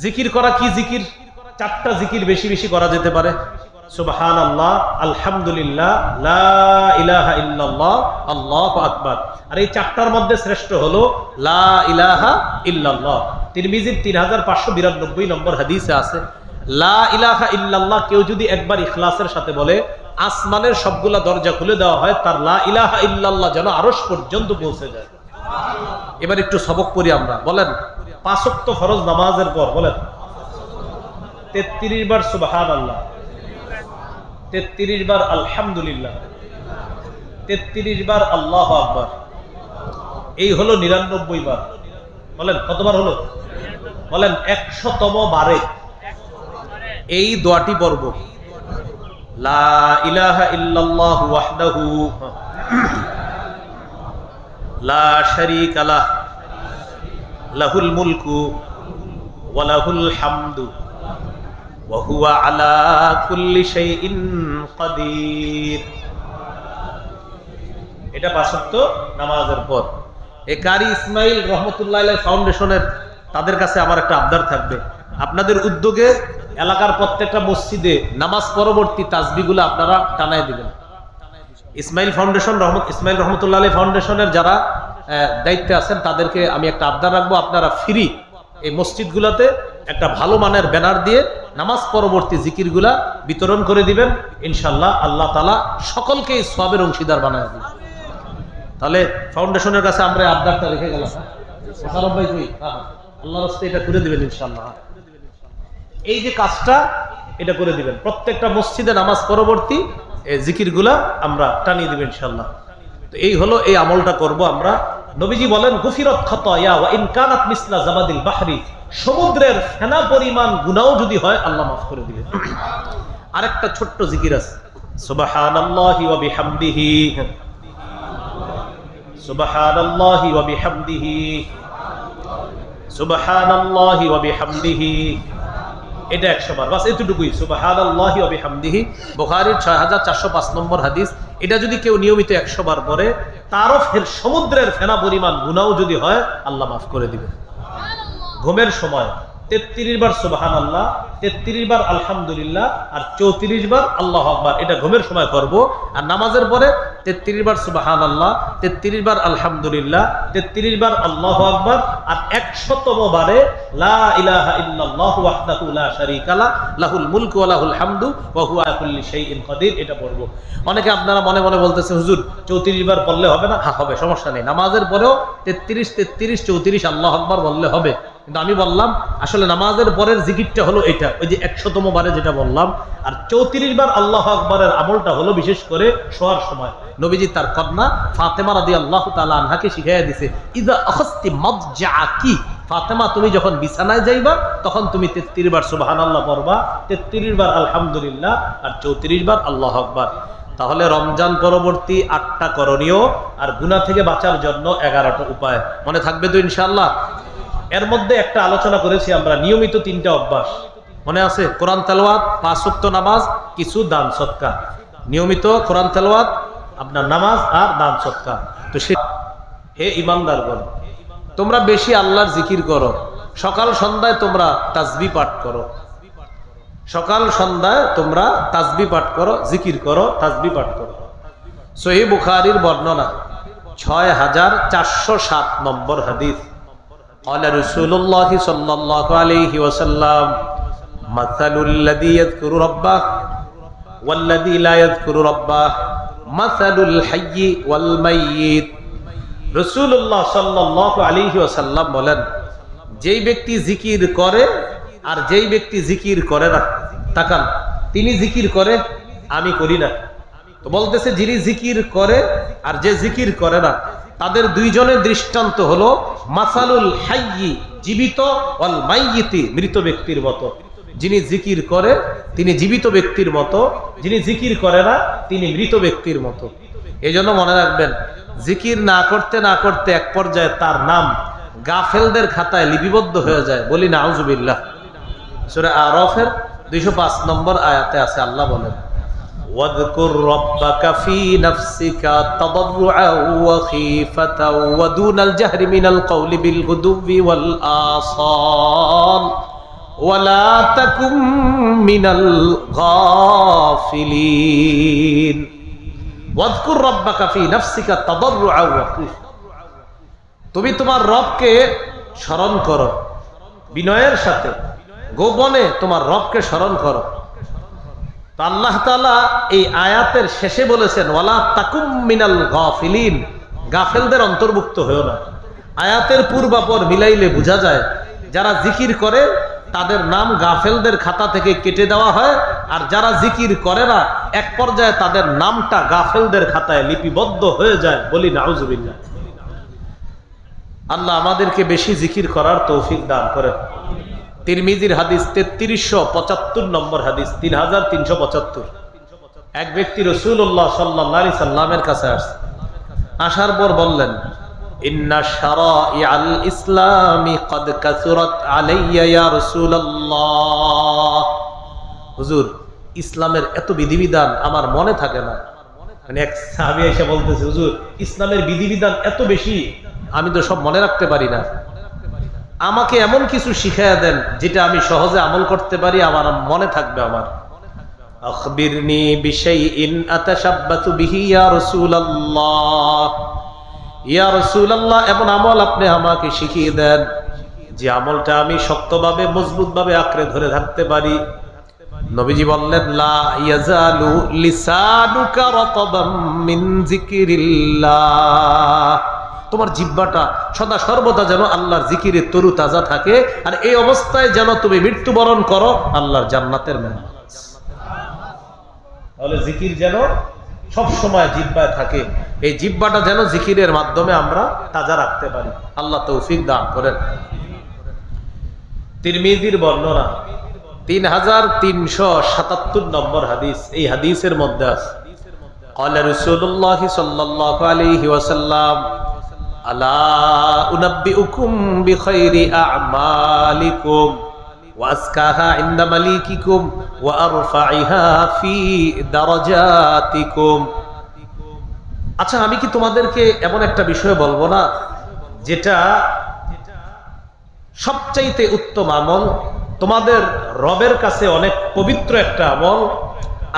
জিকির করা কি জিকির? চারটা জিকির বেশি বেশি করা যেতে পারে। সুবহানাল্লাহ, আলহামদুলিল্লাহ, লা ইলাহা ইল্লাল্লাহ, আল্লাহু আকবার। আর এই চারটার মধ্যে শ্রেষ্ঠ হলো লা ইলাহা ইল্লাল্লাহ। তিরমিজির 3592 নম্বর হাদিসে আছে, লা ইলাহা ইল্লাল্লাহ কেউ যদি একবার ইখলাসের সাথে বলে, আসমানের সবগুলা দরজা খুলে দেওয়া হয়, তার লা ইলাহা ইল্লাল্লাহ যেন আরশ পর্যন্ত পৌঁছে যায়। এবার একটু সবক পড়ি আমরা। বলেন, 5 ওয়াক্ত ফরজ নামাজের পর বলেন 33 বার সুবহানাল্লাহ, 33 বার আলহামদুলিল্লাহ, 33 বার আল্লাহু আকবার। এই হলো 99 বার। বলেন কতবার হলো? বলেন 100তম বারে এই দোয়াটি পড়ব, লা ইলাহা ইল্লাল্লাহু ওয়াহদাহু লা শারীকা লাহ লাহুল মুলকু ওয়া লাহুল হামদু ওয়া হুয়া আলা কুল্লি শাইইন কাদির। এটা 5 ওয়াক্ত নামাজের পর। এই কারি ইসমাইল রহমতুল্লাহ আলাইহি ফাউন্ডেশনের তাদের কাছে আমার একটা আবদার থাকবে, আপনাদের উদ্যোগে এলাকার প্রত্যেকটা মসজিদে নামাজ পরবর্তী তাসবিহগুলো আপনারা টানায় দিবেন। ইসমাইল রহমতুল্লাহ আলাইহি ফাউন্ডেশনের যারা দায়িত্বে আছেন তাদেরকে আমি একটা আবদার রাখবো, আপনারা ফ্রি এই মসজিদগুলোতে একটা ভালো মানের ব্যানার দিয়ে নামাজ পরবর্তী জিকিরগুলা বিতরণ করে দিবেন। ইনশাআল্লাহ আল্লাহ তাআলা সকলকে এই সওয়াবের অংশীদার বানায় দিবেন। তাহলে ফাউন্ডেশনের কাছে আমরা আবদারটা রেখে গেলাম, আল্লাহর রাস্তায় এটা করে দিবেন ইনশাআল্লাহ। এই যে কাজটা এটা করে দিবেন, প্রত্যেকটা মসজিদে নামাজ পরবর্তী জিকিরগুলা আমরা টানিয়ে দিবেন ইনশাআল্লাহ। তো এই হলো, এই আমলটা করব আমরা। নবীজি বলেন, গুফিরাত খাতায়া ওয়া ইন কানাত মিসলা জাবাদিল বাহরি, সমুদ্রের ফেনা পরিমাণ গুনাহ যদি হয় আল্লাহ মাফ করে দিবেন। আরেকটা ছোট্ট জিকির আছে, সুবহানাল্লাহি ওয়া বিহামদিহি, সুবহানাল্লাহি ওয়া বিহামদিহি, সুবহানাল্লাহি ওয়া বিহামদিহি। এটা 100 বার, বাস এতটুকুই, সুবহানাল্লাহি ওয়া বিহামদিহি। বুখারীর 6405 নম্বর হাদিস। এটা যদি কেউ নিয়মিত 100 বার পড়ে, তারও সমুদ্রের ফেনা পরিমাণ গুনাহ যদি হয় আল্লাহ মাফ করে দিবেন। ঘুমের সময় 33 বার সুবহানাল্লাহ, 33 বার আলহামদুলিল্লাহ আর 34 বার আল্লাহু আকবার, এটা ঘুমের সময় করব। আর নামাজের পরে 33 বার সুবহানাল্লাহ, 33 বার আলহামদুলিল্লাহ, 33 বার আল্লাহু আকবার আর 100তম বারে লা ইলাহা ইল্লাল্লাহু ওয়াহদাহু লা শারীকা লাহ লাহুল মুলকু ওয়া লাহুল হামদু ওয়া হুয়া আলা কুল্লি শাইইন কাদির। এটা পড়ব। অনেকে আপনারা মনে মনে বলতেছেন, হুজুর 34 বার পড়লে হবে না? হ্যাঁ হবে, সমস্যা নেই। নামাজের পরেও 33 33 34 আল্লাহু আকবার বললে হবে। কিন্তু আমি বললাম আসলে নামাজের পরের জিকিরটা হলো এটা, ওই যে 100তম বারে যেটা বললাম। আর 34 বার আল্লাহু আকবারের আমলটা হলো বিশেষ করে শোয়ার সময়। নবীজি তার কন্যা ফাতেমা রাদিয়াল্লাহু তাআলা আনহাকে শিখাইয়া দিয়েছে, ইযা আখাসতি মাদজাকি, ফাতেমা তুমি যখন বিছানায় যাইবা তখন তুমি 33 বার সুবহানাল্লাহ পড়বা, 33 বার আলহামদুলিল্লাহ আর 34 বার আল্লাহু আকবার। তাহলে রমজান পরবর্তী 8টা করণীয় আর গুনাহ থেকে বাঁচার জন্য 11টা উপায় মনে থাকবে তো ইনশাআল্লাহ। এর মধ্যে একটা আলোচনা করেছি আমরা, নিয়মিত 3টা অভ্যাস মনে আছে? কোরআন তেলাওয়াত, 5 ওয়াক্ত নামাজ, কিছু দান সদকা। নিয়মিত কোরআন তেলাওয়াত, আপনার নামাজ আর দান সদকা। তো হে ঈমানদারগণ, তোমরা বেশি আল্লাহর জিকির করো, সকাল সন্ধ্যায় তোমরা তাসবিহ পাঠ করো, সকাল সন্ধ্যায় তোমরা তাসবিহ পাঠ করো, জিকির করো, তাসবিহ পাঠ করো। সহিহ বুখারীর বর্ণনা 6407 নম্বর হাদিস। قال رسول الله صلى الله عليه وسلم مثل الذي يذكر ربه والذي لا يذكر ربه مثل الحي والميت। রাসূলুল্লাহ সাল্লাল্লাহু আলাইহি ওয়াসাল্লাম বলেন, যেই ব্যক্তি জিকির করে আর যেই ব্যক্তি জিকির করে না, তাকান, তিনি জিকির করে আমি করি না। তো বলতেছে যিনি জিকির করে আর যে জিকির করে না, তাদের দুইজনের দৃষ্টান্ত হলো মাসালুল হাইয়ি, জীবিত, ওয়াল মাইয়িতি, মৃত ব্যক্তির মতো। যিনি জিকির করে তিনি জীবিত ব্যক্তির মতো, যিনি জিকির করে না তিনি মৃত ব্যক্তির মতো। এই জন্য মনে রাখবেন, জিকির না করতে না করতে এক পর্যায়ে তার নাম গাফেলদের খাতায় লিপিবদ্ধ হয়ে যায়। বলি নাউজুবিল্লাহ। সূরা আরাফের 205 নম্বর আয়াতে আছে, আল্লাহ বলেন, ওয়াযকুর রাব্বাকা ফী নাফসিকা তাদাররুআন ওয়া খীফাতান ওয়া দুনাল জাহরি মিনাল কওলি বিল গুদুবি ওয়াল আসাল ওয়ালা তাকুম মিনাল গাফিলিন ওয়াযকুর রাব্বাকা ফি নাফসিকা তাদাররুআ ওয়া খুফা। তুমি তোমার রবকে স্মরণ করো বিনয়ের সাথে, গোপনে তোমার রবকে স্মরণ করো। তো আল্লাহ তাআলা এই আয়াতের শেষে বলেছেন ওয়ালা তাকুম মিনাল গাফিলিন, গাফেলদের অন্তর্ভুক্ত হয়েও না। আয়াতের পূর্বাপর মিলাইলে বোঝা যায় যারা জিকির করে তাদের নাম গাফেলদের খাতা থেকে কেটে দেওয়া হয়, আর যারা জিকির করে না এক পর্যায়ে তাদের নামটা গাফেলদের খাতায় লিপিবদ্ধ হয়ে যায়। বলি নাউজুবিল্লাহ। আল্লাহ আমাদেরকে বেশি জিকির করার তৌফিক দান করেন। তিরমিজির হাদিস 3375 নম্বর হাদিস, 3375। এক ব্যক্তি রাসূলুল্লাহ সাল্লাল্লাহু আলাইহি সাল্লামের কাছে আসছে। আসার পর বললেন, ইন্না শারাইআল ইসলামি ক্বাদ কাসুরাত আলাইয়া ইয়া রাসূলুল্লাহ। হুজুর, ইসলামের এত বিধিবিধান আমার মনে থাকে না। মানে এক সাহাবী এসে বলতেছে, হুজুর ইসলামের বিধিবিধান এত বেশি, আমি তো সব মনে রাখতে পারি না। আমাকে এমন কিছু শিখাইয়া দেন যেটা আমি সহজে আমল করতে পারি, আমার মনে থাকবে। আমার আখবিরনি বিশাইইন আতাশাব্বাতু বিহি ইয়া রাসূলুল্লাহ। ইয়া রাসূলুল্লাহ, এমন আমল আপনি আমাকে শিখিয়ে দেন যে আমলটা আমি শক্তভাবে মজবুতভাবে আঁকড়ে ধরে থাকতে পারি। নবীজি বললেন, লা ইয়াজালু লিসানুকা রাতাবাম মিন যিকরিল্লাহ। তোমার জিহ্বাটা সদা সর্বদা যেন আল্লাহর জিকিরে তরু তাজা থাকে, আর এই অবস্থায় যেন তুমি মৃত্যুবরণ করো আল্লাহর জান্নাতের মেহমান। তাহলে জিকির যেন সব সময় জিহ্বায় থাকে, এই জিহ্বাটা যেন জিকিরের মাধ্যমে আমরা তাজা রাখতে পারি। আল্লাহ তৌফিক দান করেন। তিরমিজির বর্ণনা 3377 নম্বর হাদিস। এই হাদিসের মধ্যে আছে, ক্বালা রাসূলুল্লাহ সাল্লাল্লাহু আলাইহি ওয়াসাল্লাম, আলা উনাব্বিউকুম বিখাইরি আ'মালিকুম ওয়া আসকাহা ইনদা মালিকিকুম ওয়া আরফাইহা ফি দারাজাতিকুম। আচ্ছা, আমি কি তোমাদেরকে এমন একটা বিষয় বলবো না যেটা সবচাইতে উত্তম আমল, তোমাদের রবের কাছে অনেক পবিত্র একটা আমল,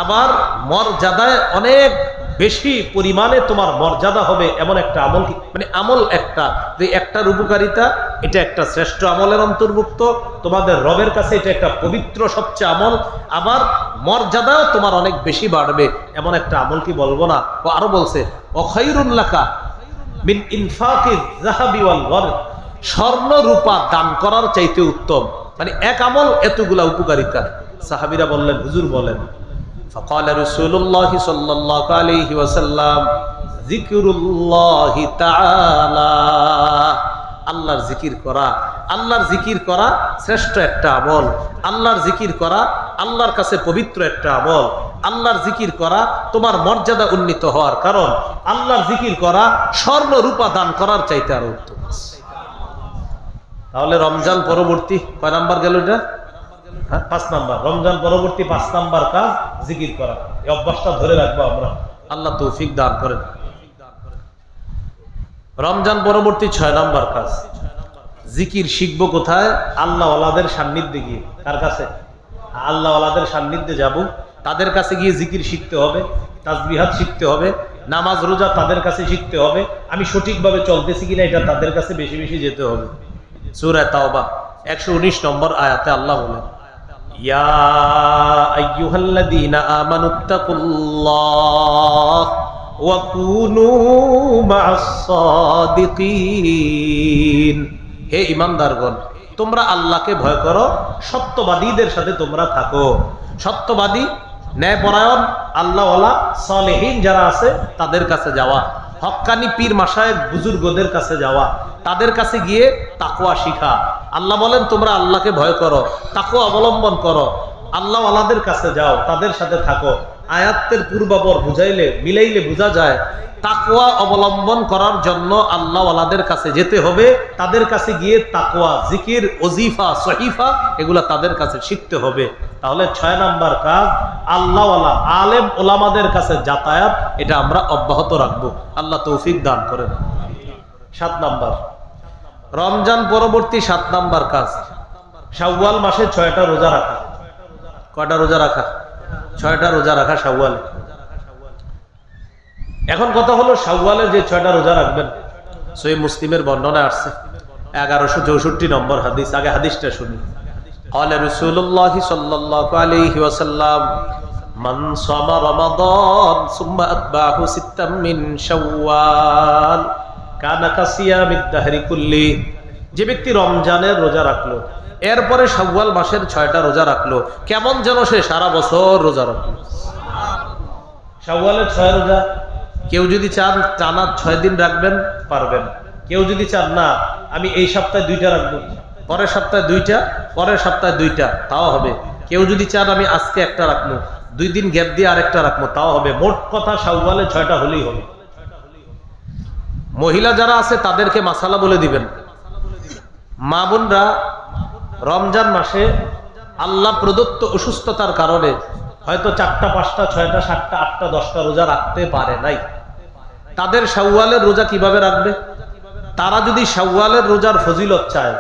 আবার মর্যাদায় অনেক বেশি পরিমাণে তোমার মর্যাদা হবে এমন একটা আমল? মানে আমল একটা, যে একটার উপকারিতা, এটা একটা শ্রেষ্ঠ আমলের অন্তর্ভুক্ত, তোমাদের রবের কাছে এটা একটা পবিত্র সবচেয়ে আমল, আবার মর্যাদাও তোমার অনেক বেশি বাড়বে, এমন একটা আমল কি বলবো না? ও আরো বলছে, ও খায়রুন লাকা মিন ইনফাকিজ যাহাবি ওয়াল ওয়ারদ। স্বর্ণ রূপা দান করার চাইতে উত্তম। মানে এক আমল এতগুলা উপকারিতা। সাহাবীরা বললেন, হুজুর বলেন। فقال رسول الله صلى الله عليه وسلم ذكر الله تعالى। আল্লাহর জিকির করা, আল্লাহর জিকির করা শ্রেষ্ঠ একটা আমল। আল্লাহর জিকির করা আল্লাহর কাছে পবিত্র একটা আমল। আল্লাহর জিকির করা তোমার মর্যাদা উন্নীত হওয়ার কারণ। আল্লাহর জিকির করা স্বর্ণ রূপা দান করার চাইতে আরো উত্তম। তাহলে রমজান পরবর্তী কয় নাম্বার গেল এটা? 5 নাম্বার। রমজান পরবর্তী 5 নাম্বার কাজ জিকির করা। এই অভ্যাসটা ধরে রাখবো আমরা। আল্লাহ তৌফিক দান করেন। রমজান পরবর্তী 6 নাম্বার কাজ, জিকির শিখবো কোথায়? আল্লাহ ওয়ালাদের সান্নিধ্যে গিয়ে। কার কাছে? আল্লাহ ওয়ালাদের সান্নিধ্যে যাব, তাদের কাছে গিয়ে জিকির শিখতে হবে, তাসবিহাত শিখতে হবে, নামাজ রোজা তাদের কাছে শিখতে হবে। আমি সঠিকভাবে চলতেছি কিনা এটা তাদের কাছে বেশি বেশি যেতে হবে। সূরা তাওবা 119 নম্বর আয়াতে আল্লাহ বলেন, ইয়া আইয়ুহাল্লাযীনা আমানুত্তাকুল্লাহ ওয়া কুনু মা'আস সাদিকিন। হে ঈমানদারগণ, তোমরা আল্লাহকে ভয় করো, সত্যবাদীদের সাথে তোমরা থাকো। সত্যবাদী, ন্যায়পরায়ণ, আল্লাহওয়ালা, সালেহীন যারা আছে তাদের কাছে যাওয়া, হক্কানি পীর মাশায়েখ বুজুর্গদের কাছে যাওয়া, তাদের কাছে গিয়ে তাকওয়া শিখা। আল্লাহ বলেন তোমরা আল্লাহকে ভয় করো, তাকওয়া অবলম্বন করো, আল্লাহওয়ালাদের কাছে যাও, তাদের সাথে থাকো। আয়াতের পূর্বাপর বুঝাইলে মিলাইলে বোঝা যায় তাকওয়া অবলম্বন করার জন্য আল্লাহওয়ালাদের কাছে যেতে হবে, তাদের কাছে গিয়ে তাকওয়া, জিকির, ওজিফা, সহিফা এগুলা তাদের কাছে শিখতে হবে। তাহলে 6 নাম্বার কাজ, আল্লাহওয়ালা আলেম ওলামাদের কাছে যাতায়াত, এটা আমরা অব্যাহত রাখবো। আল্লাহ তৌফিক দান করেন। 7 নাম্বার, রমজান পরবর্তী 7 নাম্বার কাজ, শাওয়াল মাসে 6টা রোজা রাখা। কয়টা রোজা রাখা? 6টা রোজা রাখা শাওয়ালে। এখন কথা হলো শাওয়ালে যে 6টা রোজা রাখবেন, সহিহ মুসলিমের বর্ণনা আসছে 1164 নম্বর হাদিস। আগে হাদিসটা শুনি। قال رسول الله صلى الله عليه وسلم من صام رمضان ثم أتبعه ستا من شوال كان كصيام الدهر كله। যে ব্যক্তি রমজানের রোজা রাখলো, এরপরে শাওয়াল মাসের 6টা রোজা রাখলো, কেমন যেন সে সারা বছর রোজা রাখলো। শাওয়ালের 6 রোজা, কেউ যদি চান টানা 6 দিন রাখবেন পারবেন। কেউ যদি চান না আমি এই সপ্তাহে 2টা রাখবো, পরের সপ্তাহে 2টা, পরের সপ্তাহে 2টা, তাও হবে। কেউ যদি চান আমি আজকে একটা রাখবো, 2 দিন গ্যাপ দিয়ে আরেকটা রাখবো, তাও হবে। মোট কথা শাওয়ালে 6টা হলেই হবে। মহিলা যারা আছে তাদেরকে মাসালা বলে দিবেন। মা বোনরা রমজান মাসে আল্লাহ প্রদত্ত অসুস্থতার কারণে হয়তো 4টা, 5টা, 6টা, 7টা, 8টা, 10টা রোজা রাখতে পারে নাই, তাদের শাওয়ালের রোজা কিভাবে রাখবে? তারা যদি শাওয়ালের রোজার ফজিলত চায়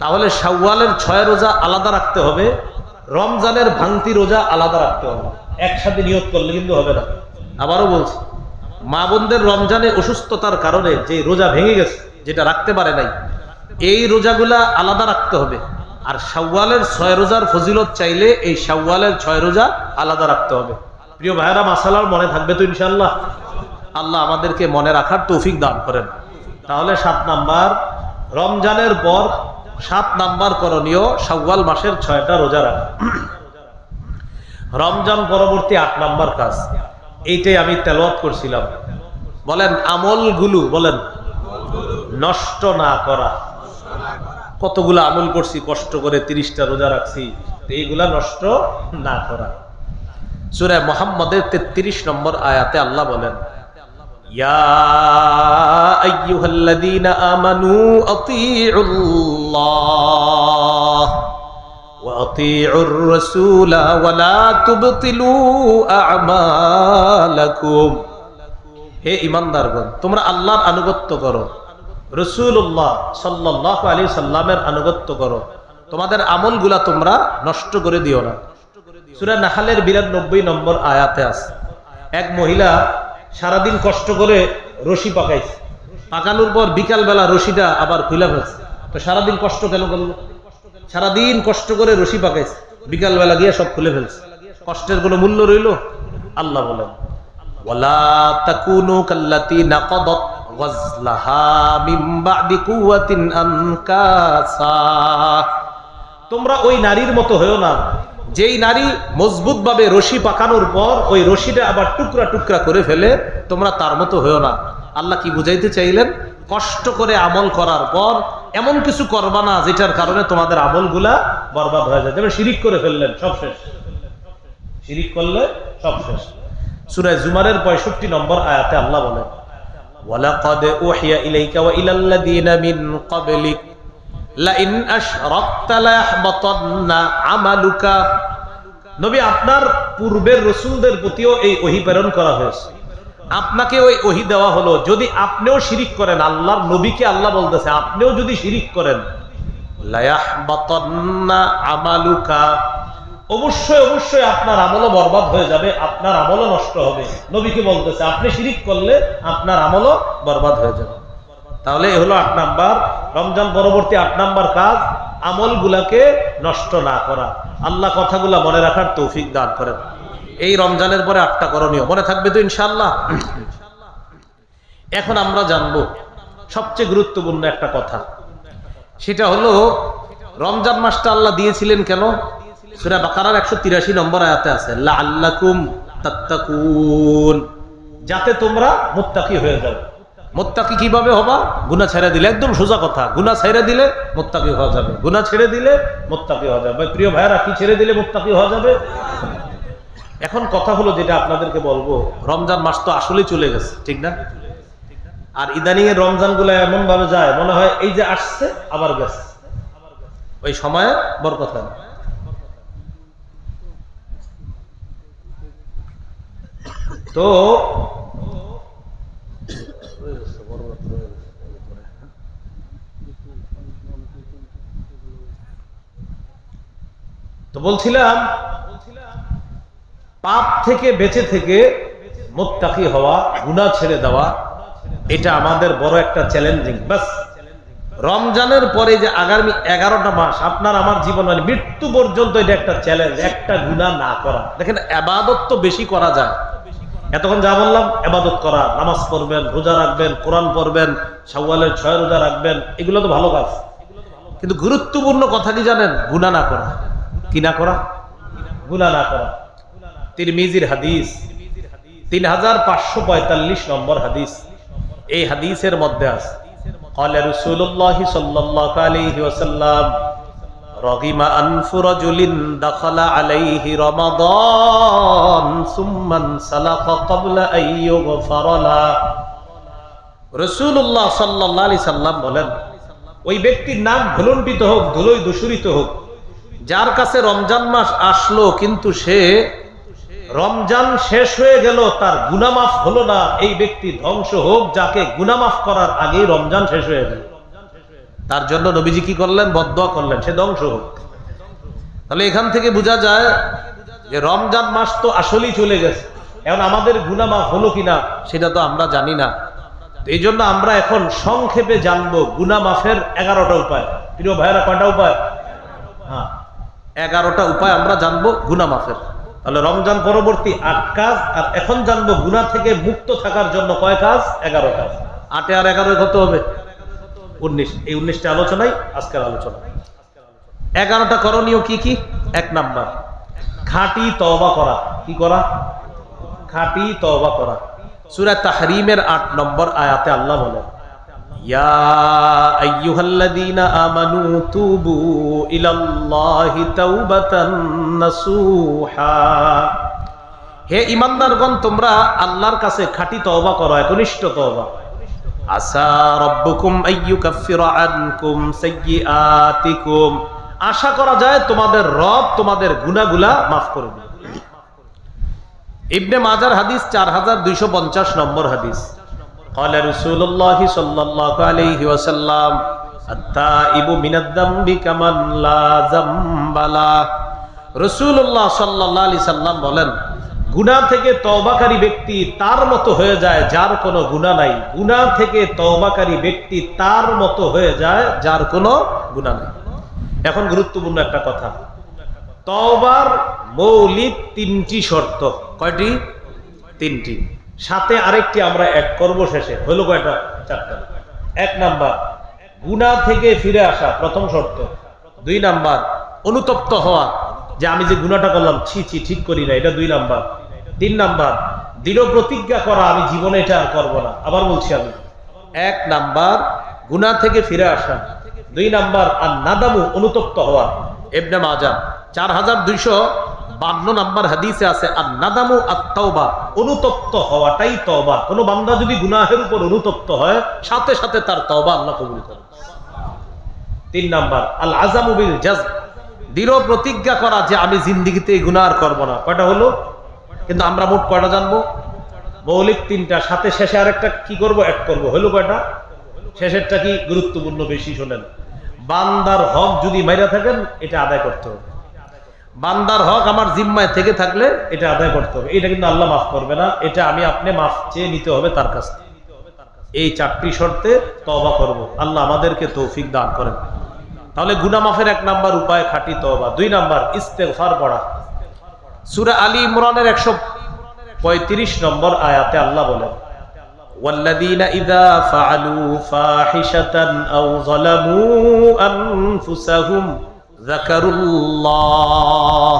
তাহলে শাওয়ালের 6 রোজা আলাদা রাখতে হবে, রমজানের ভাঙতি রোজা আলাদা রাখতে হবে। একসাথে নিয়ত করলে কিন্তু হবে না। আবারও বলছি, মা বোনদের রমজানে অসুস্থতার কারণে যে রোজা ভেঙে গেছে, যেটা রাখতে পারে নাই, এই রোজাগুলা আলাদা রাখতে হবে। আর শাওয়ালের 6 রোজার ফজিলত চাইলে এই শাওয়ালের 6 রোজা আলাদা রাখতে হবে। প্রিয় ভাইরা, মাসালার মনে থাকবে তো ইনশাআল্লাহ? আল্লাহ আমাদেরকে মনে রাখার তৌফিক দান করেন। তাহলে 7 নাম্বার, রমজানের পর 7 নাম্বার করণীয় শাওয়াল মাসের 6টা রোজা রাখা। রমজান পরবর্তী 8 নাম্বার কাজ, এইটাই আমি তেলাওয়াত করছিলাম। বলেন আমলগুলো, বলেন নষ্ট না করা। কতগুলো আমল করছি কষ্ট করে, 30টা রোজা রাখছি, এইগুলা নষ্ট না করা। সূরা মুহাম্মদের 33 নম্বর আয়াতে আল্লাহ বলেন, ইয়া আইয়ুহাল্লাযীনা আমানু আতিউল্লাহ ওয়া আতিউর রাসূলা ওয়া লা তুবতিলু আ'মালাকুম। হে ঈমানদারগণ, তোমরা আল্লাহর আনুগত্য করো, রাসূলুল্লাহ সাল্লাল্লাহু আলাইহি সাল্লামের আনুগত্য করো, তোমাদের আমলগুলা তোমরা নষ্ট করে দিও না। সূরা নাহলের 92 নম্বর আয়াতে আছে, এক মহিলা সারাদিন কষ্ট করে রশি পাকাইছে, পাকানোর পর বিকাল বেলা রশিটা আবার খুলে ফেলছে। তো সারাদিন কষ্ট কেন করলো? সারাদিন কষ্ট করে রশি পাকাইছে, বিকাল বেলা গিয়ে সব খুলে ফেলছে। কষ্টের কোনো মূল্য রইল? আল্লাহ বলেন, ওয়ালা তাকুনু কাল্লাতী নাকাদাত গাজলাহা মিন বা'দি কুওয়াতিন আনকাসা। তোমরা ওই নারীর মতো হয়ো না যেই নারী মজবুত ভাবে রশি পাকানোর পর ওই রশিটা আবার টুকরা টুকরা করে ফেলে, তোমরা তার মতো হয়ো না। আল্লাহ কি বুঝাইতে চাইলেন? কষ্ট করে আমল করার পর এমন কিছু করবা না যেটার কারণে তোমাদের আমলগুলা বরবাদ হয়ে যায়। যেমন শিরিক করে ফেললেন, সব শেষ। শিরিক করলে সব শেষ। সূরা জুমারের 65 নম্বর আয়াতে আল্লাহ বলেন, ওয়ালাকাদ উহিয়া ইলাইকা ওয়া ইলাল্লাযীনা মিন ক্বাবলিক লাইন আশরাকতা লায়াহবাতান্না আমালুকা। নবী, আপনার পূর্বের রাসূলদের প্রতিও এই ওহী প্রেরণ করা হয়েছে। আপনাকে ওই ওহী দেওয়া হলো, যদি আপনিও শিরিক করেন, আল্লাহর নবীকে আল্লাহ বলতেছে, আপনিও যদি শিরিক করেন, লায়াহবাতান্না আমালুকা, অবশ্যই অবশ্যই আপনার আমলও বরবাদ হয়ে যাবে, আপনার আমলও নষ্ট হবে। নবীকে বলতেছে আপনি শিরিক করলে আপনার আমলও বরবাদ হয়ে যাবে। তাহলে এ হলো 8 নাম্বার, রমজান পরবর্তী 8 নাম্বার কাজ, আমলগুলাকে নষ্ট না করা। আল্লাহ কথাগুলা মনে রাখার তৌফিক দান করেন। এই রমজানের পরে 8টা করণীয় মনে থাকবে তো ইনশাআল্লাহ? এখন আমরা জানবো সবচেয়ে গুরুত্বপূর্ণ একটা কথা, সেটা হলো রমজান মাসটা আল্লাহ দিয়েছিলেন কেন? সূরা বাকারার 183 নম্বর আয়াতে আছে, লাআল্লাকুম তাত্তাকুন, যাতে তোমরা মুত্তাকি হয়ে যাও। মুত্তাকি কিভাবে হবা? গুনাহ ছেড়ে দিলে, একদম সোজা কথা, গুনাহ ছেড়ে দিলে মুত্তাকি হওয়া যাবে। গুনাহ ছেড়ে দিলে মুত্তাকি হওয়া যাবে। প্রিয় ভাইরা, কি ছেড়ে দিলে মুত্তাকি হওয়া যাবে? এখন কথা হলো যেটা আপনাদেরকে বলবো, রমজান মাস তো আসলেই চলে গেছে, ঠিক না? আর ইদানিং এর রমজান গুলো এমন ভাবে যায় মনে হয় এই যে আসছে আবার গেছে, ওই সময়ে বরকত হয় না। তো তো বলছিলাম পাপ থেকে বেঁচে থেকে মুত্তাকি হওয়া, গুনাহ ছেড়ে দেওয়া, এটা আমাদের বড় একটা চ্যালেঞ্জিং। বাস রমজানের পরে যে আগামী 11টা মাস আপনার আমার জীবন মানে মৃত্যু পর্যন্ত এটা একটা চ্যালেঞ্জ, একটা গুনাহ না করা। দেখেন ইবাদত তো বেশি করা যায়, এতক্ষণ যা বললাম ইবাদত করা, নামাজ পড়বেন, রোজা রাখবেন, কোরআন পড়বেন, শাওয়ালের 6 রোজা রাখবেন, এগুলো তো ভালো কাজ। কিন্তু গুরুত্বপূর্ণ কথা কি জানেন? গুনাহ না করা। কি না করা? গুনাহ না করা। তিরমিজির হাদিস 3545 নম্বর হাদিস। এই হাদিসের মধ্যে আছে قال رسول الله صلى الله عليه وسلم رغم أنف رجل دخل عليه رمضان ثم انسلخ قبل أن يغفر له। রাসূলুল্লাহ সাল্লাল্লাহু আলাইহি সাল্লাম বলেন, ওই ব্যক্তির নাম ভুলুণ্ঠিত হোক, ধুলোয় দূষিত হোক, যার কাছে রমজান মাস আসলো কিন্তু সে রমজান শেষ হয়ে গেল, তার গুনাহ মাফ হলো না, এই ব্যক্তি ধ্বংস হোক, যাকে গুনাহ মাফ করার আগেই রমজান শেষ হয়ে গেল। তার জন্য নবীজি কি করলেন? বদদোয়া করলেন, সে ধ্বংস হোক। তাহলে এখান থেকে বোঝা যায় যে রমজান মাস তো আসলেই চলে গেছে, এখন আমাদের গুনাহ মাফ হলো কিনা সেটা তো আমরা জানি না। এই জন্য আমরা এখন সংক্ষেপে জানবো গুনাহ মাফের 11টা উপায়। প্রিয় ভাইয়েরা, কয়টা উপায়? হ্যাঁ, 11টা উপায় আমরা জানবো গুনাহ মাফের। তাহলে রমজান পরবর্তী 8 কাজ, আর এখন জানবো গুনাহ থেকে মুক্ত থাকার জন্য কয় কাজ? 11 কাজ। 8 আর 11 কত হবে? 19। এই 19টা আলোচনাই আজকের আলোচনা। 11টা করণীয় কি কি? 1 নাম্বার, খাঁটি তওবা করা। কি করা? খাঁটি তওবা করা। সূরা তাহরীমের 8 নম্বর আয়াতে আল্লাহ বলেন, ইয়া আইয়ুহাল্লাযীনা আমানু তুবু ইলাল্লাহি তাওবাতান নাসুহা। হে ঈমানদারগণ, তোমরা আল্লাহর কাছে খাঁটি তওবা করো, একনিষ্ঠ তওবা। আসা রাব্বুকুম আইয়ুকাফিরা আনকুম সাইয়্যাতিকুম। আশা করা যায় তোমাদের রব তোমাদের গুনাহগুলা maaf করে দিবেন। ইবনে মাজার হাদিস 4250 নম্বর হাদিস। قال رسول الله صلى الله عليه وسلم التائب من الذنب كمن لا ذنب له। রাসূলুল্লাহ সাল্লাল্লাহু আলাইহি সাল্লাম বলেন, গুনাহ থেকে তওবাকারী ব্যক্তি তার মতো হয়ে যায় যার কোনো গুনাহ নাই। গুনাহ থেকে তওবাকারী ব্যক্তি তার মতো হয়ে যায় যার কোনো গুনাহ নাই। এখন গুরুত্বপূর্ণ একটা কথা, তওবার মৌলিক 3টি শর্ত। কয়টি? 3টি। সাথে আরেকটি আমরা অ্যাড করব শেষে। হলো কয়টা? 4টা। 1 নাম্বার, গুনাহ থেকে ফিরে আসা, প্রথম শর্ত। 2 নাম্বার, অনুতপ্ত হওয়া, যে আমি যে গুনাহটা করলাম ছি ছি ঠিক করি না, এটা 2 নাম্বার। 3 নাম্বার, দৃঢ় প্রতিজ্ঞা করা আমি জীবনে এটা আর করব না। আবার বলছি আমি, 1 নাম্বার গুনাহ থেকে ফিরে আসা, 2 নাম্বার আর নাদামু, অনুতপ্ত হওয়া। ইবনে মাজাহ 4252 নাম্বার হাদিসে আছে, আর নাদামু আত-তাওবা, অনুতপ্ত হওয়াটাই তওবা। কোন বান্দা যদি গুনাহের উপর অনুতপ্ত হয়, সাথে সাথে তার তওবা আল্লাহ কবুল করেন। 3 নাম্বার আল আযামু বিল জাযম, দৃঢ় প্রতিজ্ঞা করা যে আমি জিন্দেগিতে এই গুনাহ আর করব না। কয়টা হলো? কিন্তু আমরা মোট কয়টা জানবো? মৌলিক 3টা, সাথে শেষে আরেকটা কি করব? অ্যাড করব। হলো কয়টা? শেষেরটা কি গুরুত্বপূর্ণ বেশি, শোনেন। বান্দার হক যদি মাইরা থাকেন, এটা আদায় করতে হবে। বান্দার হক আমার জিম্মায় থেকে থাকলে এটা আদায় করতে হবে। এটা কিন্তু আল্লাহ মাফ করবে না, এটা আমি আপনি মাফ চেয়ে নিতে হবে তার কাছে। এই 4টি শর্তে তওবা করব। আল্লাহ আমাদেরকে তৌফিক দান করেন। তাহলে গুনাহ মাফের 1 নাম্বার উপায় খাঁটি তওবা। 2 নাম্বার ইস্তেগফার পড়া। সূরা আলী ইমরানের 135 নম্বর আয়াতে আল্লাহ বলেন, ওয়াল্লাযীনা ইযা ফাআলু ফাহিশাতান আও যালামু আনফুসাহুম যাকারুল্লাহ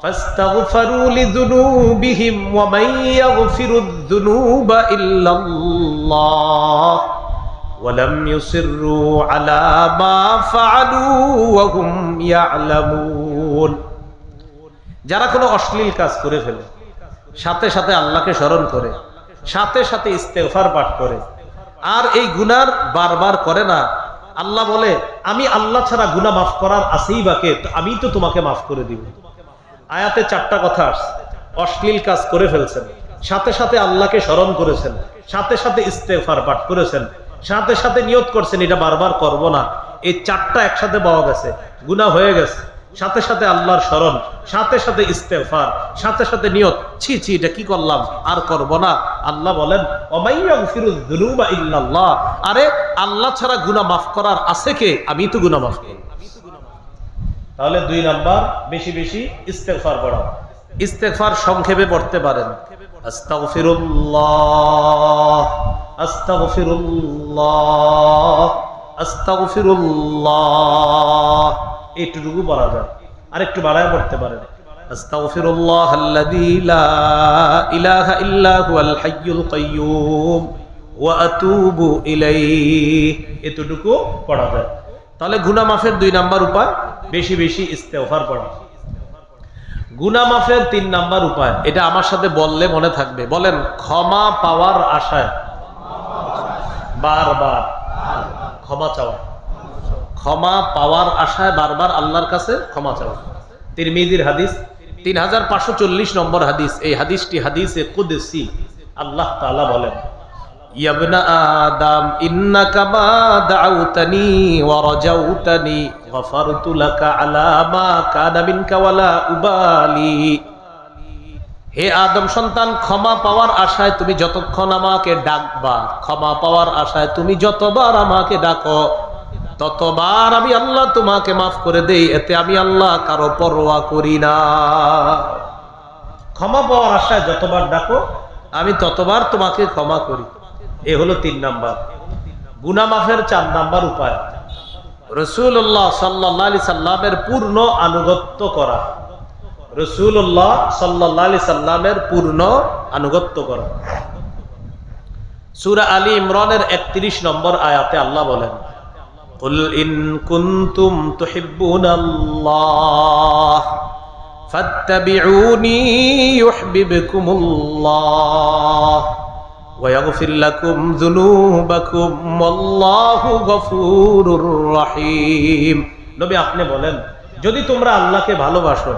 ফাস্তাগফারু লিযুনুবিহিম ওয়া মান ইয়াগফিরুয যুনুবা ইল্লাল্লাহ ওয়া লাম ইউসিররু আলা মা ফাআলু ওয়া হুম ইয়ালামুন। যারা কোনো অশ্লীল কাজ করে ফেলে, সাথে সাথে আল্লাহকে স্মরণ করে, সাথে সাথে ইস্তেগফার পাঠ করে, আর এই গুনাহ বারবার করে না, আল্লাহ বলে আমি আল্লাহ ছাড়া গুনাহ মাফ করার আছেই বাকে, আমি তো তোমাকে মাফ করে দিব। আয়াতে 4টা কথা আসছে। অশ্লীল কাজ করে ফেলছেন, সাথে সাথে আল্লাহকে স্মরণ করেছেন, সাথে সাথে ইস্তেগফার পাঠ করেছেন, সাথে সাথে নিয়ত করছেন এটা বারবার করব না। এই 4টা একসাথে পাওয়া গেছে। গুনাহ হয়ে গেছে, সাথে সাথে আল্লাহর স্মরণ, সাথে সাথে ইস্তেগফার, সাথে সাথে নিয়ত, ছি ছি এটা কি করলাম, আর করব না। আল্লাহ বলেন ওয়ামাইয়াগফিরুয যুনুবা ইল্লাল্লাহ, আরে আল্লাহ ছাড়া গুনাহ মাফ করার আছে কে? আমি তো গুনাহ মাফ করি। তাহলে 2 নাম্বার, বেশি বেশি ইস্তেগফার পড়া। ইস্তেগফার সংক্ষেপে পড়তে পারেন, আস্তাগফিরুল্লাহ আস্তাগফিরুল্লাহ আস্তাগফিরুল্লাহ, এইটুকু বলা যায়। আরেকটু বাড়ায় পড়তে পারেন, আস্তাগফিরুল্লাহাল্লাযী লা ইলাহা ইল্লা হুয়াল হাইয়ুল কাইয়্যুম ওয়া আতুবু ইলাইহি, এতটুকু পড়া যায়। তাহলে গুনাহ মাফের 2 নাম্বার উপায় বেশি বেশি ইস্তেগফার পড়া। গুনাহ মাফের 3 নাম্বার উপায়, এটা আমার সাথে বললে মনে থাকবে, বলেন, ক্ষমা পাওয়ার আশায় বারবার ক্ষমা চাওয়া। ক্ষমা পাওয়ার আশায় বারবার আল্লাহর কাছে ক্ষমা চাওয়া। তিরমিজির হাদিস, 3540 নম্বর হাদিস। এই হাদিসটি হাদিসে কুদসি। আল্লাহ তাআলা বলেন, ইয়া ইবনা আদম ইন্নাকা মা দাউতানি ওয়া রাজাউতানি গফারতু লাকা আলা মা কানা মিনকা ওয়ালা উবালি। হে আদম সন্তান, ক্ষমা পাওয়ার আশায় তুমি যতক্ষণ আমাকে ডাকবা, ক্ষমা পাওয়ার আশায় তুমি যতবার আমাকে ডাকো, ততবার আমি আল্লাহ তোমাকে মাফ করে দেই, এতে আমি আল্লাহ কারো পরোয়া করি না। ক্ষমা পাওয়ার আশায় যতবার ডাকো আমি ততবার তোমাকে ক্ষমা করি। এ হলো 3 নাম্বার। গুনাহ মাফের 4 নাম্বার উপায়, রাসূলুল্লাহ সাল্লাল্লাহু আলাইহি সাল্লামের পূর্ণ আনুগত্য করা। রাসূলুল্লাহ সাল্লাল্লাহু আলাইহি সাল্লামের পূর্ণ আনুগত্য করা। সূরা আলী ইমরানের 31 নম্বর আয়াতে আল্লাহ বলেন, কুল ইন কুনতুম তুহিব্বুনাল্লাহ ফাত্তাবিউনি ইউহিব্বুকুমুল্লাহ ওয়া ইয়াগফির লাকুম যুনুবাকুম ওয়াল্লাহু গফুরুর রহিম। নবী আপনি বলেন, যদি তোমরা আল্লাহকে ভালোবাসো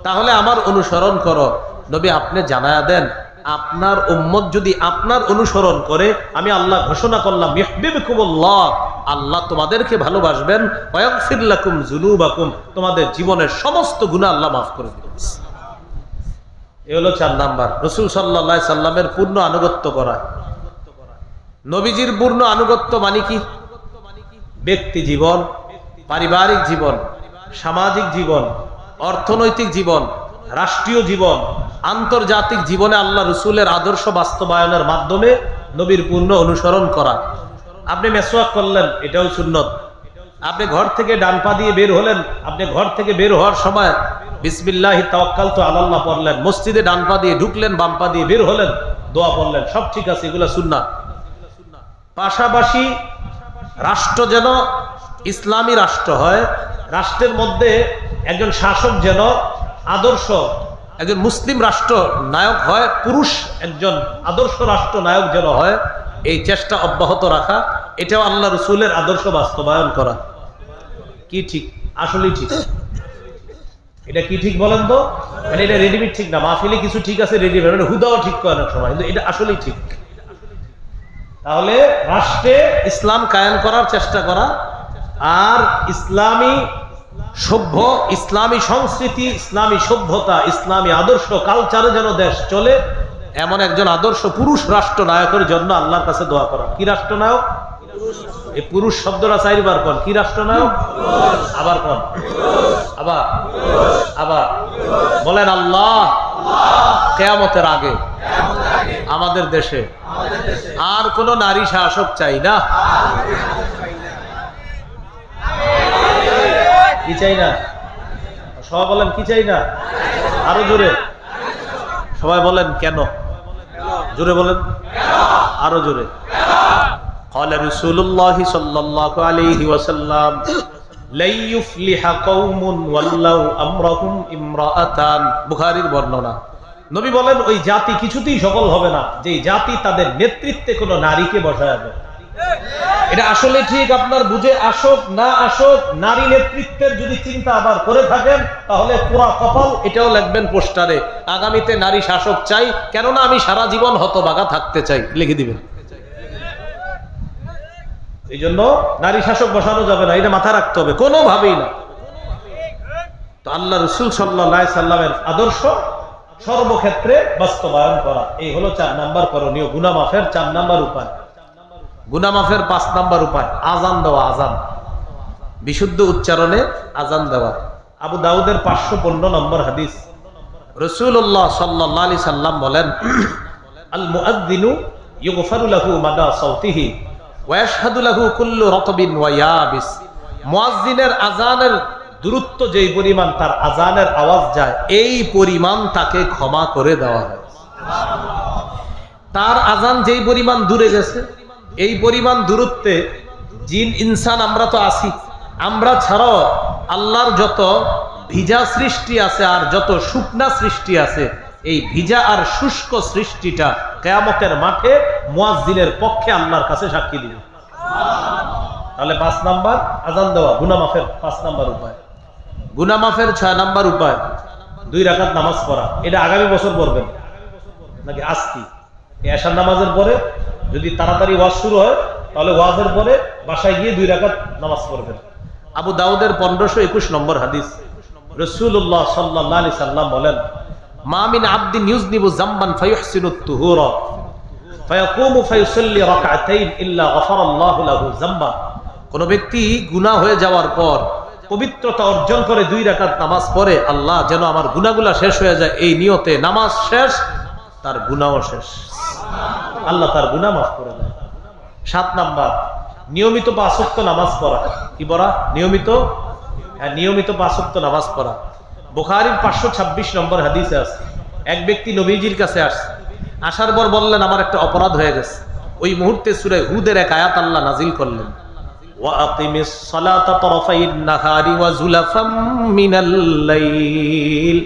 তাহলে আমার অনুসরণ করো। নবী আপনি জানায়া দেন, আপনার উম্মত যদি আপনার অনুসরণ করে, আমি আল্লাহ ঘোষণা করলাম ইউহিব্বুকুমুল্লাহ, আল্লাহ তোমাদেরকে ভালোবাসবেন, ওয়া ইয়াগফির লাকুম যুনুবাকুম, তোমাদের জীবনের সমস্ত গুনাহ আল্লাহ মাফ করে দিবেন। এই হলো 4 নাম্বার, রাসূল সাল্লাল্লাহু আলাইহি সাল্লামের পূর্ণ আনুগত্য করা। নবীজির পূর্ণ আনুগত্য মানে কি? ব্যক্তি জীবন, পারিবারিক জীবন, সামাজিক জীবন, অর্থনৈতিক জীবন, রাষ্ট্রীয় জীবন, আন্তর্জাতিক জীবনে আল্লাহ রসুলের আদর্শ বাস্তবায়নের মাধ্যমে নবীর পূর্ণ অনুসরণ করা। আপনি মেসওয়াক করলেন, এটাও সুন্নত। আপনি ঘর থেকে ডান পা দিয়ে বের হলেন, আপনি ঘর থেকে বের হওয়ার সময় বিসমিল্লাহি তাওয়াক্কালতু আলাল্লাহ পড়লেন, মসজিদে ডান পা দিয়ে ঢুকলেন, বাম পা দিয়ে বের হলেন, দোয়া পড়লেন, সব ঠিক আছে, এগুলো সুন্নাত। পাশাপাশি রাষ্ট্র যেন ইসলামী রাষ্ট্র হয়, রাষ্ট্রের মধ্যে একজন শাসক যেন আদর্শ একজন মুসলিম রাষ্ট্র নায়ক হয়, পুরুষ একজন আদর্শ রাষ্ট্র নায়ক যেন হয়, এই চেষ্টা অব্যাহত রাখা, এটাও আল্লাহ রসুলের আদর্শ বাস্তবায়ন করা। কি ঠিক? আসলেই ঠিক। এটা কি ঠিক বলেন তো? মানে এটা রেডিমেড ঠিক না, মাহফিলে কিছু ঠিক আছে রেডিমেড, মানে হুদাও ঠিক করে অনেক সময়, কিন্তু এটা আসলেই ঠিক। তাহলে রাষ্ট্রে ইসলাম কায়েম করার চেষ্টা করা, আর ইসলামী সভ্য, ইসলামী সংস্কৃতি, ইসলামী সভ্যতা, ইসলামী আদর্শ কালচারে যেন দেশ চলে, এমন একজন আদর্শ পুরুষ রাষ্ট্র নায়কের জন্য আল্লাহর কাছে দোয়া করা। কি রাষ্ট্রনায়ক? এই পুরুষ শব্দটা 4 বার কোন। কি রাষ্ট্রনায়ক? আবার কোন, আবার আবার বলেন, আল্লাহ কিয়ামতের আগে আমাদের দেশে আর কোন নারী শাসক চাই না। কি চাই না? সবাই বলেন কি চাই না? আরো জোরে সবাই বলেন কেন? জোরে বলেন, আরো জোরে। قال رسول الله صلى الله عليه وسلم لا يفلح قوم ولوا امرهم امرأتان। বুখারীর বর্ণনা। নবী বলেন, ওই জাতি কিছুতেই সফল হবে না যে জাতি তাদের নেতৃত্বে কোনো নারীকে বসায় দেয়। এটা আসলে ঠিক, আপনার বুঝে আসুক না আসুক, নারী নেতৃত্বের যদি চিন্তা আবার করে থাকেন তাহলে পুরা কপাল। এটাও লিখবেন পোস্টারে, আগামীতে নারী শাসক চাই, কেননা আমি সারা জীবন হতভাগা থাকতে চাই, লিখে দিবেন। এই জন্য নারী শাসক বসানো যাবে না, এটা মাথা রাখতে হবে, কোনোভাবেই না। তো আল্লাহ রাসূল সাল্লাল্লাহু আলাইহি সাল্লামের আদর্শ সর্বক্ষেত্রে বাস্তবায়ন করা, এই হলো 4 নাম্বার করণীয়। গুনাহ মাফের 4 নাম্বার উপায়। গুনাহ মাফের 5 নাম্বার উপায় আযান দেওয়া। আযান, বিশুদ্ধ উচ্চারণে আযান দেওয়া। আবু দাউদের 515 নম্বর হাদিস, রাসূলুল্লাহ সাল্লাল্লাহু আলাইহি সাল্লাম বলেন, আল মুআদ্দিনু ইউগফারু লাহু মাদা সাউতিহি ওয়া ইয়াশহাদু লাহু কুল্লু রাতবিন ওয়া ইয়াবিস। মুয়াজ্জিনের আযানের দূরত্ব যেই পরিমাণ তার আযানের আওয়াজ যায়, এই পরিমাণ তাকে ক্ষমা করে দেওয়া হয়। তার আযান যেই পরিমাণ দূরে গেছে, এই পরিমাণ দূরত্বে জিন ইনসান আমরা তো আছি, আমরা ছাড়াও আল্লাহর যত ভিজা সৃষ্টি আছে আর যত শুকনা সৃষ্টি আছে, এই ভিজা আর শুষ্ক সৃষ্টিটা কিয়ামতের মাঠে মুয়াজ্জিনের পক্ষে আল্লাহর কাছে সাক্ষী দিবে। তাহলে 5 নাম্বার আযান দেওয়া, গুনাহ মাফের 5 নাম্বার উপায়। গুনাহ মাফের 6 নাম্বার উপায় 2 রাকাত নামাজ পড়া। এটা আগামী বছর পড়বেন নাকি আজকে? এশার নামাজের পরে যদি তাড়াতাড়ি ওয়াজ শুরু হয়, তাহলে ওয়াজের পরে বাসায় গিয়ে 2 রাকাত নামাজ পড়বেন। আবু দাউদের 1521 নম্বর হাদিস, রাসূলুল্লাহ সাল্লাল্লাহু আলাইহি সাল্লাম বলেন, মা মিন আবদিন ইউযনিবু যামবান ফায়ুহসিনুত তুহুরা ফায়াকুমু ফায়ুসাল্লি রাকআতাইন ইল্লা গফারাল্লাহু লাহু যামবা। কোন ব্যক্তি গুনাহ হয়ে যাওয়ার পর পবিত্রতা অর্জন করে 2 রাকাত নামাজ পড়ে, আল্লাহ যেন আমার গুনাহগুলা শেষ হয়ে যায়, এই নিয়তে নামাজ শেষ, তার গুনাহও শেষ, আল্লাহ তার গুনাহ মাফ করে দেয়। 7 নাম্বার নিয়মিত 5 ওয়াক্ত নামাজ পড়া। কি পড়া? নিয়মিত 5 ওয়াক্ত নামাজ পড়া। বুখারীর 526 নম্বর হাদিসে আছে, এক ব্যক্তি নবীজির কাছে আসছে, আসার পর বললেন, আমার একটা অপরাধ হয়ে গেছে। ওই মুহূর্তে সূরা হুদের এক আয়াত আল্লাহ নাজিল করলেন, ওয়া আকিমিস সালাতা তারাফাইন নাহারি ওয়া যুলাফাম মিনাল লাইল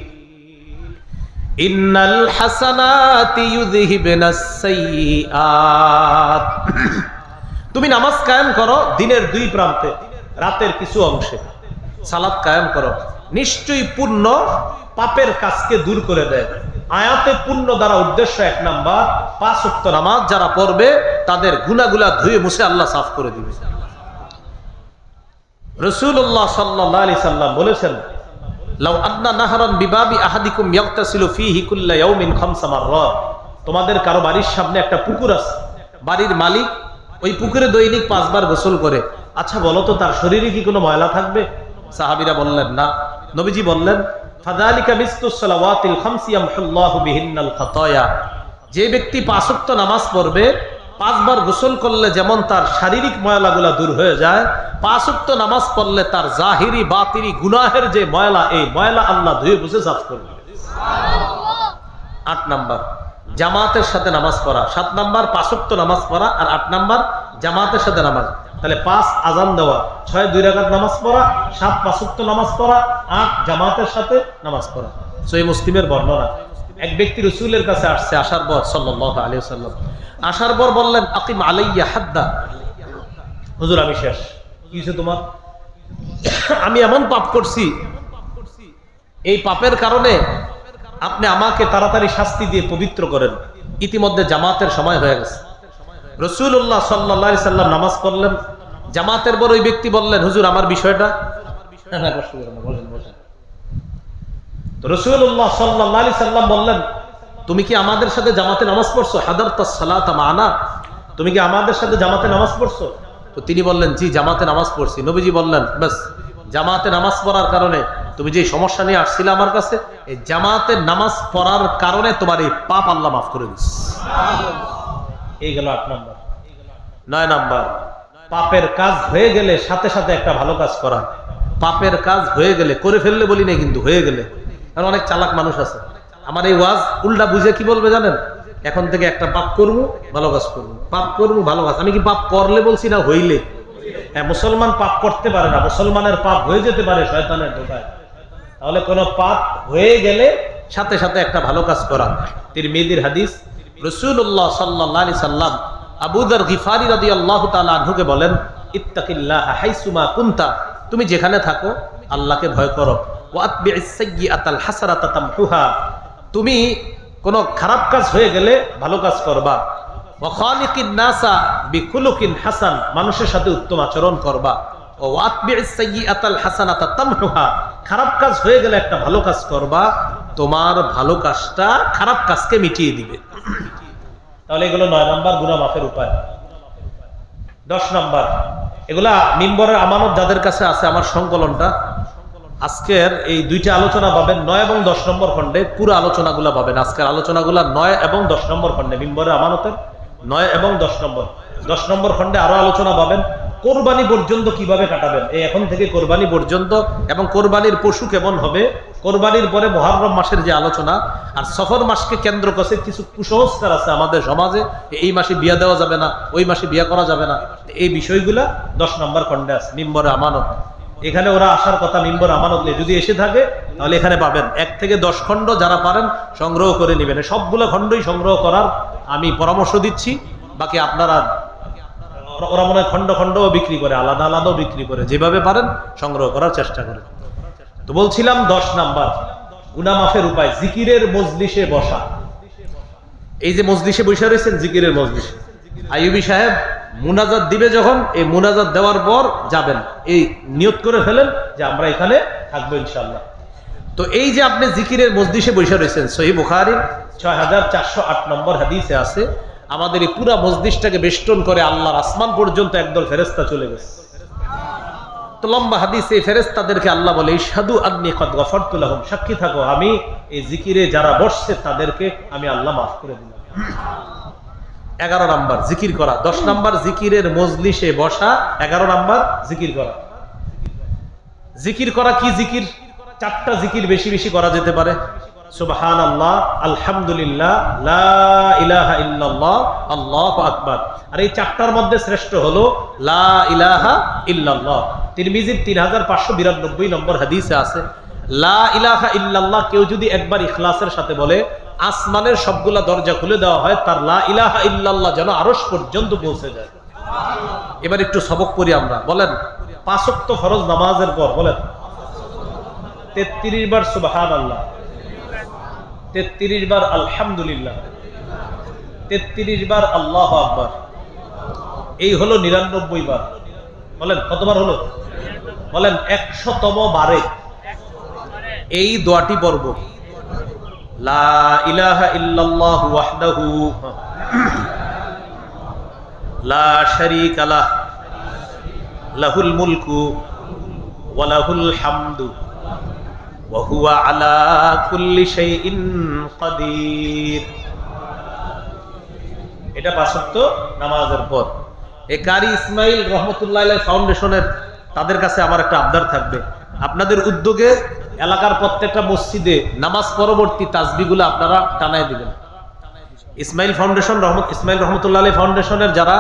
ইন্নাল হাসানাতি ইউযহিবুনাস সাইয়্যাত। তুমি নামাজ কায়েম করো দিনের 2 প্রান্তে, রাতের কিছু অংশে সালাত কায়েম করো, নিশ্চয়ই পূর্ণ পাপের কাজকে দূর করে দেয়। আয়াতে পূর্ণ দ্বারা উদ্দেশ্য 1 নাম্বার, 5 ওয়াক্ত নামাজ যারা পড়বে তাদের গুনাহগুলা ধুয়ে মুছে আল্লাহ সাফ করে দিবে। রাসূলুল্লাহ সাল্লাল্লাহু আলাইহি সাল্লাম বলেছেন, লাউ আন্না নাহরান বিবাবি আহাদিকুম ইয়াগতাসিলু ফীহি কুল্লা ইয়াউমিন 5 মাররাত। তোমাদের কারো বাড়ির সামনে একটা পুকুর আছে, বাড়ির মালিক ওই পুকুরে দৈনিক 5 বার গোসল করে, আচ্ছা বলো তো তার শরীরে কি কোনো ময়লা থাকবে? সাহাবীরা বললেন না। নবীজি বললেন, ফাযালিকা মিসলুস সালাওয়াতিল খামসি ইয়ামহুল্লাহু বিহিন্নাল খাতায়া। যে ব্যক্তি 5 ওয়াক্ত নামাজ পড়বে, 5 বার গোসল করলে যেমন তার শারীরিক ময়লাগুলা দূর হয়ে যায়, 5 ওয়াক্ত নামাজ পড়লে তার জাহিরি বাতিনি গুনাহের যে ময়লা, এই ময়লা আল্লাহ ধুয়ে মুছে সাফ করে দিবে। সুবহানাল্লাহ। 8 নাম্বার জামাতের সাথে নামাজ পড়া। 7 নাম্বার 5 ওয়াক্ত নামাজ পড়া, আর 8 নাম্বার জামাতের সাথে নামাজ। তাহলে 5 আযান দেওয়া, 6 2 রাকাত নামাজ পড়া, 7 5 ওয়াক্ত নামাজ পড়া, 8 জামাতের সাথে নামাজ পড়া। সহিহ মুসলিমের বর্ণনা, এক ব্যক্তি রাসূলের কাছে আসছে, আসার পর সাল্লাল্লাহু আলাইহি ওয়াসাল্লাম আসার পর বললেন, আকিম আলাইয়া হাদ্দা। হুজুর আমি শেষ। কি হইছে তোমার? আমি এমন পাপ করছি, এই পাপের কারণে আপনি আমাকে তাড়াতাড়ি শাস্তি দিয়ে পবিত্র করেন। ইতিমধ্যে জামাতের সময় হয়ে গেছে। রাসূলুল্লাহ সাল্লাল্লাহু আলাইহি সাল্লাম নামাজ পড়লেন, জামাতের পর ওই ব্যক্তি বললেন, হুজুর আমার বিষয়টা। রাসূলুল্লাহ সাল্লাল্লাহু আলাইহি সাল্লাম বললেন, তুমি কি আমাদের সাথে জামাতে নামাজ পড়ছো? হাদারতাস সালাতা মা'না, তুমি কি আমাদের সাথে জামাতে নামাজ পড়ছো? তো তিনি বললেন, জি জামাতে নামাজ পড়ছি। নবীজি বললেন, বাস জামাতে নামাজ পড়ার কারণে তুমি যে সমস্যা নিয়ে আসছিলে আমার কাছে, এই জামাতে নামাজ পড়ার কারণে তোমার এই পাপ আল্লাহ মাফ করে দিচ্ছে। এই গেল 8 নাম্বার। 9 নাম্বার পাপের কাজ হয়ে গেলে সাথে সাথে একটা ভালো কাজ করা। পাপের কাজ হয়ে গেলে, করে ফেললে বলি না কিন্তু, হয়ে গেলে। কারণ অনেক চালাক মানুষ আছে, আমার এই ওয়াজ উল্টা বুঝে কি বলবে জানেন? এখন থেকে একটা পাপ করবো, ভালো কাজ করবো, পাপ করবো, ভালো কাজ। আমি কি পাপ করলে বলছি না হইলে? হ্যাঁ, মুসলমান পাপ করতে পারে না, মুসলমানের পাপ হয়ে যেতে পারে শয়তানের ধোঁকায়। তাহলে কোন পাপ হয়ে গেলে সাথে সাথে একটা ভালো কাজ করা। তিরমিজির হাদিস, রাসূলুল্লাহ সাল্লাল্লাহু আলাইহি সাল্লাম আবু যর গিফারি রাদিয়াল্লাহু তাআলা আনহুকে বলেন, ইত্তাকিল্লাহ হাইসুমা কুনতা, তুমি যেখানে থাকো আল্লাহকে ভয় করো। ওয়া আতবি'is সাইয়্যাতাল হাসানাতা তামহুহা, তুমি কোন খারাপ কাজ হয়ে গেলে ভালো কাজ করবা। ওয়া খালিকিন নাসা বিখুলুকিন হাসান, মানুষের সাথে উত্তম আচরণ করবা। ওয়া আতবি'is সাইয়্যাতাল হাসানাতা তামহুহা, খারাপ কাজ হয়ে গেলে একটা ভালো কাজ করবা, তোমার ভালো কাজটা খারাপ কাজকে মিটিয়ে দিবে। তাহলে এগুলো 9 নাম্বার গুনাহ মাফের উপায়। 10 নাম্বার, এগুলা মিম্বরের আমানত যাদের কাছে আছে, আমার সংকলনটা আজকের এই দুইটা আলোচনা পাবেন 9 এবং 10 নম্বর খণ্ডে, পুরো আলোচনাগুলা পাবেন। আজকের আলোচনাগুলা 9 এবং 10 নম্বর খণ্ডে, মিম্বরের আমানতের 9 এবং 10 নম্বর। 10 নম্বর খণ্ডে আরো আলোচনা পাবেন কোরবানি পর্যন্ত কিভাবে কাটাবেন, এই এখন থেকে কোরবানি পর্যন্ত, এবং কোরবানির পশু কেমন হবে, কোরবানির পরে মুহররম মাসের যে আলোচনা, আর সফর মাসকে কেন্দ্র করে কিছু কুসংস্কার আছে আমাদের সমাজে, এই মাসে বিয়া দেওয়া যাবে না, ওই মাসে বিয়া করা যাবে না, এই বিষয়গুলা 10 নম্বর খণ্ডে আছে মিম্বরের আমানত। এখানে ওরা আসার কথা মিম্বর আমানত নিয়ে, যদি এসে থাকে তাহলে এখানে পাবেন 1 থেকে 10 খণ্ড, যারা পারেন সংগ্রহ করে নেবেন। সবগুলো খণ্ডই সংগ্রহ করার আমি পরামর্শ দিচ্ছি। বাকি আপনারা, ওরা মনে হয় খণ্ড খণ্ডও বিক্রি করে, আলাদা আলাদাও বিক্রি করে, যেভাবে পারেন সংগ্রহ করার চেষ্টা করেন। তো বলছিলাম 10 নাম্বার গুনাহ মাফের উপায়, জিকিরের মজলিসে বসা। এই যে মজলিসে বসে রয়েছেন, জিকিরের মজলিসে আইয়ুবী সাহেব মুনাজাত দিবে, যখন এই মুনাজাত দেওয়ার পর যাবেন, এই নিয়ত করে ফেলেন যে আমরা এখানে থাকবো ইনশাআল্লাহ। তো এই যে আপনি জিকিরের মজলিসে বসে রয়েছেন, সহিহ বুখারী 6408 নম্বর হাদিসে আছে, আমাদের এই পুরা মজলিসটাকে বেষ্টন করে আল্লাহর আসমান পর্যন্ত একদল ফেরেশতা চলে গেছে। তো লম্বা হাদিসে এই ফেরেশতাদেরকে আল্লাহ বলে, ইশহাদু আন্নী কদ গফারতু লাহুম, সাক্ষী থাকো আমি এই জিকিরে যারা বসছে তাদেরকে আমি আল্লাহ মাফ করে দিলাম। 11 নাম্বার জিকির করা। 10 নাম্বার জিকিরের মজলিসে বসা, 11 নাম্বার জিকির করা। জিকির করা কি জিকির? 4টা জিকির বেশি বেশি করা যেতে পারে। সুবহানাল্লাহ, আলহামদুলিল্লাহ, লা ইলাহা ইল্লাল্লাহ, আল্লাহু আকবার। আর এই 4টার মধ্যে শ্রেষ্ঠ হলো লা ইলাহা ইল্লাল্লাহ। তিরমিজির 3592 নম্বর হাদিসে আছে, লা ইলাহা ইল্লাল্লাহ কেউ যদি একবার ইখলাসের সাথে বলে, আসমানের সবগুলা দরজা খুলে দেওয়া হয়, তার লা ইলাহা ইল্লাল্লাহ যেন আরশ পর্যন্ত পৌঁছে যায়। এবার একটু সবক পড়ি আমরা, বলেন 5 ওয়াক্ত ফরজ নামাজের পর বলেন 33 বার সুবহানাল্লাহ, 33 বার আলহামদুলিল্লাহ, 33 বার আল্লাহু আকবার। এই হলো 99 বার। বলেন কতবার হলো? বলেন 100তম বারে এই দোয়াটি পড়ব, লা ইলাহা ইল্লাল্লাহু ওয়াহদাহু লা শারীকা লাহ লাহুল মুলকু ওয়া লাহুল হামদু ওয়া হুয়া আলা কুল্লি শাইইন কাদির। এটা 5 ওয়াক্ত নামাজের পর। এই কারি ইসমাইল রহমতুল্লাহ আলাইহি ফাউন্ডেশনের তাদের কাছে আমার একটা আবদার থাকবে, আপনাদের উদ্যোগে এলাকার প্রত্যেকটা মসজিদে নামাজ পরবর্তী তাসবিহগুলো আপনারা টানায় দিবেন। ইসমাইল রহমতুল্লাহ আলাইহি ফাউন্ডেশনের যারা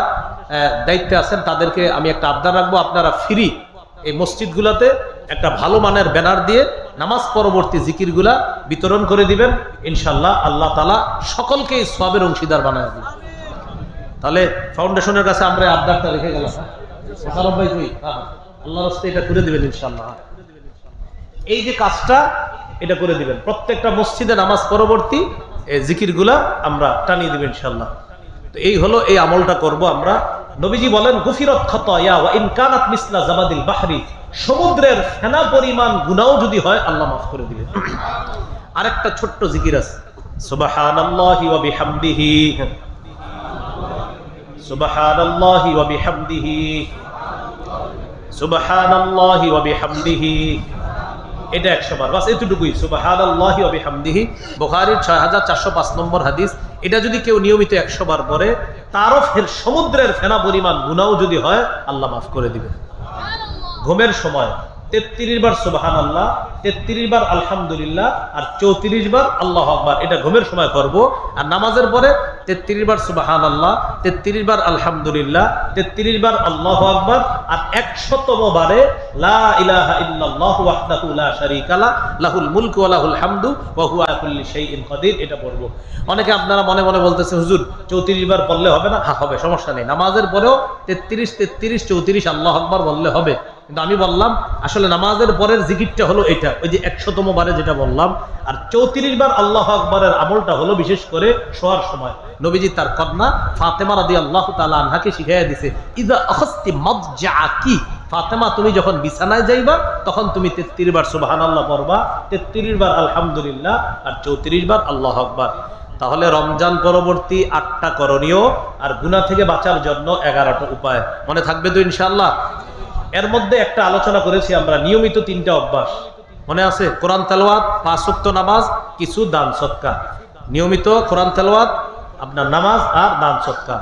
দায়িত্বে আছেন তাদেরকে আমি একটা আবদার রাখবো, আপনারা ফ্রি এই মসজিদগুলোতে একটা ভালো মানের ব্যানার দিয়ে নামাজ পরবর্তী জিকিরগুলা বিতরণ করে দিবেন। ইনশাআল্লাহ আল্লাহ তাআলা সকলকে এই সওয়াবের অংশীদার বানায় দিবেন। তাহলে ফাউন্ডেশনের কাছে আমরা আবদারটা রেখে গেলাম। আল্লাহর রাস্তায় এটা করে দিবেন ইনশাআল্লাহ। এই যে কাজটা এটা করে দিবেন, প্রত্যেকটা মসজিদে নামাজ পরবর্তী জিকিরগুলা আমরা টানিয়ে দিবেন ইনশাআল্লাহ। তো এই হলো, এই আমলটা করব আমরা। নবীজি বলেন, গুফিরাত খাতায়া ওয়া ইন কানাত মিসলা জাবাদিল বাহরি, সমুদ্রের ফেনা পরিমাণ গুনাহও যদি হয় আল্লাহ মাফ করে দিবেন। আরেকটা ছোট্ট জিকির আছে, সুবহানাল্লাহি ওয়া বিহামদিহি, সুবহানাল্লাহি ওয়া বিহামদিহি, সুবহানাল্লাহি ওয়া বিহামদিহি। এটা 100 বার, বাস এতটুকুই, সুবহানাল্লাহি ওয়া বিহামদিহি। বুখারীর 6405 নম্বর হাদিস। এটা যদি কেউ নিয়মিত 100 বার পড়ে, তারও সমুদ্রের ফেনা পরিমাণ গুনাহও যদি হয় আল্লাহ মাফ করে দিবে। ঘুমের সময় 33 বার সুবহানাল্লাহ, 33 বার আলহামদুলিল্লাহ আর 34 বার আল্লাহু আকবার, এটা ঘুমের সময় করব। আর নামাজের পরে 33 বার সুবহানাল্লাহ, 33 বার আলহামদুলিল্লাহ, 33 বার আল্লাহু আকবার, আর 100তম বারে লা ইলাহা ইল্লাল্লাহু ওয়াহদাহু লা শারীকা লাহ লাহুল মুলকু ওয়া লাহুল হামদু ওয়া হুয়া আলা কুল্লি শাইইন কাদির। এটা পড়ব। অনেকে আপনারা মনে মনে বলতেছেন, হুজুর 34 বার পড়লে হবে না? হ্যাঁ হবে, সমস্যা নেই। নামাজের পরেও 33 33 34 আল্লাহু আকবার বললে হবে। কিন্তু আমি বললাম আসলে নামাজের পরের জিকিরটা হলো এটা, ওই যে 100তম বারে যেটা বললাম। আর 34 বার আল্লাহু আকবারের আমলটা হলো বিশেষ করে শোয়ার সময়। নবীজি তার কন্যা ফাতেমা রাদিয়াল্লাহু তাআলা আনহাকে শিখাইয়া দিয়েছে, ইযা আখাসতি মাদজাআকি ফাতেমা তুমি যখন বিছানায় যাইবা তখন তুমি 33 বার সুবহানাল্লাহ পড়বা, 33 বার আলহামদুলিল্লাহ, আর 34 বার আল্লাহু আকবার। তাহলে রমজান পরবর্তী 8টা করণীয় আর গুনাহ থেকে বাঁচার জন্য 11টা উপায় মনে থাকবে তো ইনশাআল্লাহ। এর মধ্যে একটা আলোচনা করেছি আমরা, নিয়মিত 3টা অভ্যাস মনে আছে? কোরআন তেলাওয়াত, 5 ওয়াক্ত নামাজ, কিছু দান সদকা। নিয়মিত কোরআন তেলাওয়াত, আপনার নামাজ আর দান সদকা।